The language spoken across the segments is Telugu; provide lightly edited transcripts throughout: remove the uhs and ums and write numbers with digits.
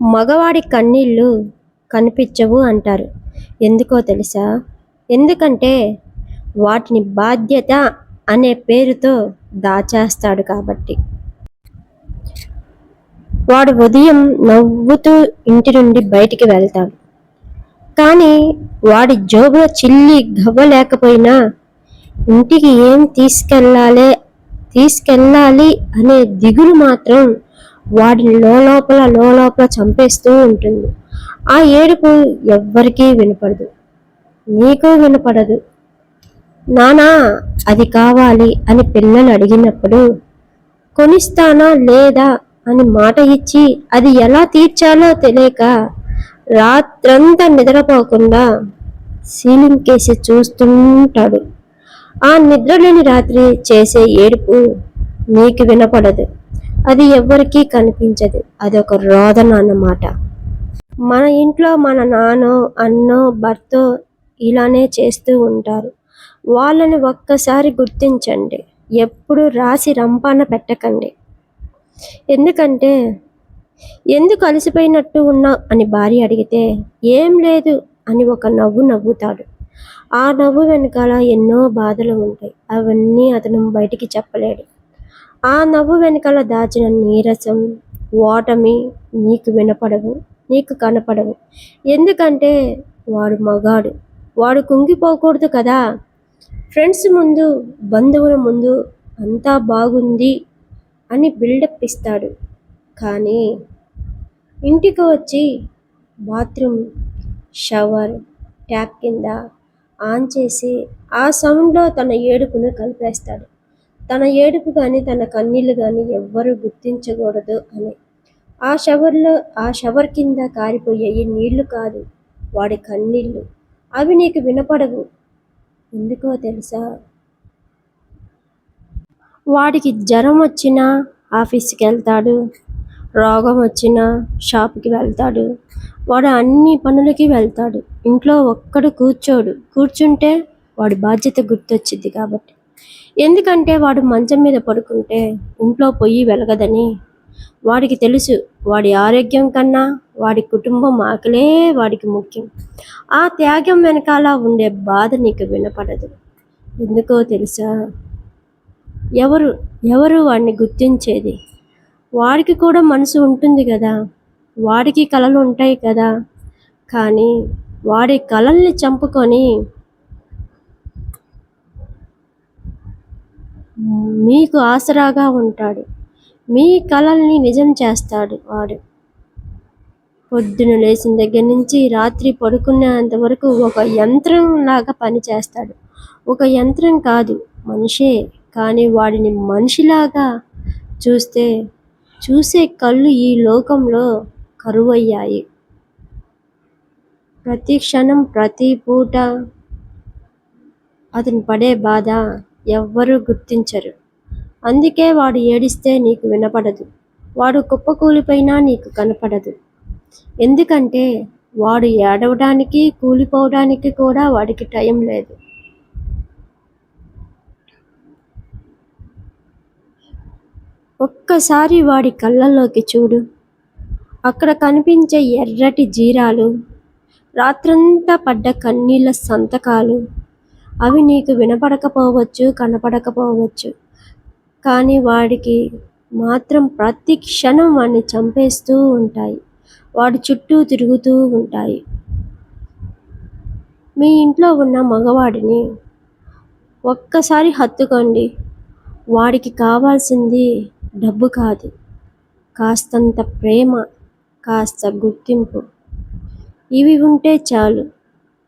మగవాడి కన్నీళ్ళు కనిపించవు అంటారు. ఎందుకో తెలుసా? ఎందుకంటే వాటిని బాధ్యత అనే పేరుతో దాచేస్తాడు కాబట్టి. వాడు ఉదయం నవ్వుతూ ఇంటి నుండి బయటికి వెళ్తాడు. కానీ వాడి జోబులో చిల్లి గవ్వ లేకపోయినా ఇంటికి ఏం తీసుకెళ్ళాలి అనే దిగులు మాత్రం వాడిని లోలోపల చంపేస్తూ ఉంటుంది. ఆ ఏడుపు ఎవ్వరికీ వినపడదు, నీకు వినపడదు. నానా అది కావాలి అని పిల్లలు అడిగినప్పుడు కొనిస్తానా లేదా అని మాట ఇచ్చి అది ఎలా తీర్చాలో తెలియక రాత్రంతా నిద్రపోకుండా సీలింగ్ కేసి చూస్తుంటాడు. ఆ నిద్రలేని రాత్రి చేసే ఏడుపు నీకు వినపడదు, అది ఎవ్వరికీ కనిపించదు. అదొక రోదన అన్నమాట. మన ఇంట్లో మన నాన్నో అన్నో భర్తో ఇలానే చేస్తూ ఉంటారు. వాళ్ళని ఒక్కసారి గుర్తించండి, ఎప్పుడు రాసి రంపాన పెట్టకండి. ఎందుకంటే ఎందుకు అలసిపోయినట్టు ఉన్నావు అని భార్య అడిగితే ఏం లేదు అని ఒక నవ్వు నవ్వుతాడు. ఆ నవ్వు వెనకాల ఎన్నో బాధలు ఉంటాయి. అవన్నీ అతను బయటికి చెప్పలేడు. ఆ నవ్వు వెనకాల దాచిన నీరసం, ఓటమి నీకు వినపడవు, నీకు కనపడవు. ఎందుకంటే వాడు మగాడు, వాడు కుంగిపోకూడదు కదా. ఫ్రెండ్స్ ముందు, బంధువుల ముందు అంతా బాగుంది అని బిల్డప్ ఇస్తాడు. కానీ ఇంటికి వచ్చి బాత్రూమ్ షవర్ ట్యాప్ కింద ఆన్ చేసి ఆ సౌండ్లో తన ఏడుపును కలిపేస్తాడు. తన ఏడుపు కానీ తన కన్నీళ్ళు కానీ ఎవ్వరూ గుర్తించకూడదు అని. ఆ షవర్ కింద కారిపోయేవి నీళ్లు కాదు, వాడి కన్నీళ్ళు. అవి నీకు వినపడవు. ఎందుకో తెలుసా? వాడికి జ్వరం వచ్చినా ఆఫీస్కి వెళ్తాడు, రోగం వచ్చినా షాప్కి వెళ్తాడు, వాడు అన్ని పనులకి వెళ్తాడు. ఇంట్లో ఒక్కడు కూర్చుంటే వాడి బాధ్యత గుర్తొచ్చింది కాబట్టి. ఎందుకంటే వాడు మంచం మీద పడుకుంటే ఇంట్లో పొయ్యి వెలగదని వాడికి తెలుసు. వాడి ఆరోగ్యం కన్నా వాడి కుటుంబం ఆకలే వాడికి ముఖ్యం. ఆ త్యాగం వెనకాల ఉండే బాధ నీకు వినపడదు. ఎందుకో తెలుసా? ఎవరు వాడిని గుర్తించేది? వాడికి కూడా మనసు ఉంటుంది కదా, వాడికి కలలు ఉంటాయి కదా. కానీ వాడి కలల్ని చంపుకొని మీకు ఆసరాగా ఉంటాడు, మీ కలల్ని నిజం చేస్తాడు. వాడు పొద్దున లేచిన దగ్గర నుంచి రాత్రి పడుకునేంత వరకు ఒక యంత్రం లాగా పనిచేస్తాడు. ఒక యంత్రం కాదు, మనిషే. కానీ వాడిని మనిషిలాగా చూసే కళ్ళు ఈ లోకంలో కరువయ్యాయి. ప్రతి క్షణం ప్రతి పూట అతను పడే బాధ ఎవ్వరూ గుర్తించరు. అందుకే వాడు ఏడిస్తే నీకు వినపడదు, వాడు కుప్పకూలిపోయినా నీకు కనపడదు. ఎందుకంటే వాడు ఏడవడానికి కూలిపోవడానికి కూడా వాడికి టైం లేదు. ఒక్కసారి వాడి కళ్ళల్లోకి చూడు, అక్కడ కనిపించే ఎర్రటి జీరాలు, రాత్రంతా పడ్డ కన్నీళ్ళ సంతకాలు. అవి నీకు వినపడకపోవచ్చు, కనపడకపోవచ్చు. కానీ వాడికి మాత్రం ప్రతి క్షణం వాడిని చంపేస్తూ ఉంటాయి, వాడి చుట్టూ తిరుగుతూ ఉంటాయి. మీ ఇంట్లో ఉన్న మగవాడిని ఒక్కసారి హత్తుకోండి. వాడికి కావాల్సింది డబ్బు కాదు, కాస్తంత ప్రేమ, కాస్త గుర్తింపు. ఇవి ఉంటే చాలు,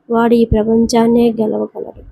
వాడు ఈ ప్రపంచాన్నే గెలవగలడు.